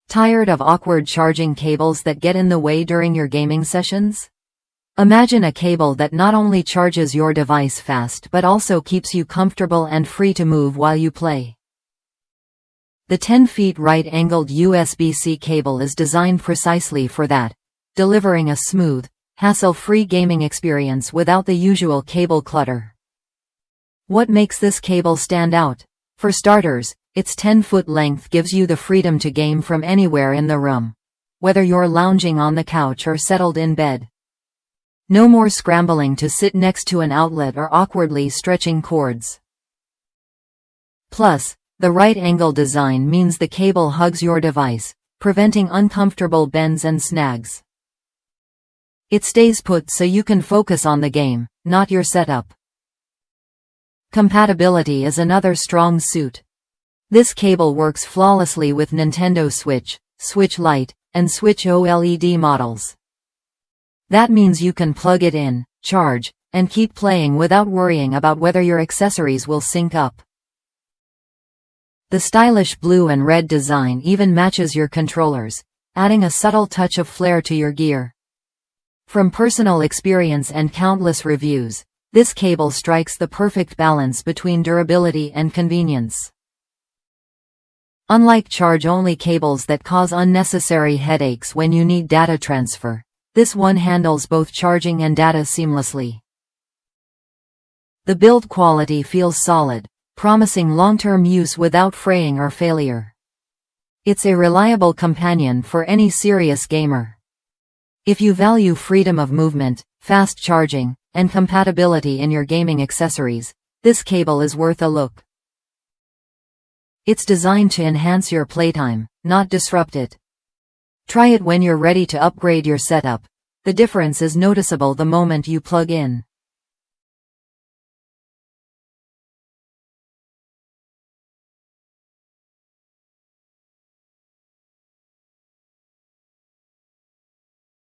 Tired of awkward charging cables that get in the way during your gaming sessions? Imagine a cable that not only charges your device fast but also keeps you comfortable and free to move while you play. The 10 feet right-angled USB-C cable is designed precisely for that, delivering a smooth, hassle-free gaming experience without the usual cable clutter. What makes this cable stand out? For starters, its 10-foot length gives you the freedom to game from anywhere in the room, whether you're lounging on the couch or settled in bed. No more scrambling to sit next to an outlet or awkwardly stretching cords. Plus, the right-angle design means the cable hugs your device, preventing uncomfortable bends and snags. It stays put so you can focus on the game, not your setup. Compatibility is another strong suit. This cable works flawlessly with Nintendo Switch, Switch Lite, and Switch OLED models. That means you can plug it in, charge, and keep playing without worrying about whether your accessories will sync up. The stylish blue and red design even matches your controllers, adding a subtle touch of flair to your gear. From personal experience and countless reviews, this cable strikes the perfect balance between durability and convenience. Unlike charge-only cables that cause unnecessary headaches when you need data transfer, this one handles both charging and data seamlessly. The build quality feels solid, promising long-term use without fraying or failure. It's a reliable companion for any serious gamer. If you value freedom of movement, fast charging, and compatibility in your gaming accessories, this cable is worth a look. It's designed to enhance your playtime, not disrupt it. Try it when you're ready to upgrade your setup. The difference is noticeable the moment you plug in.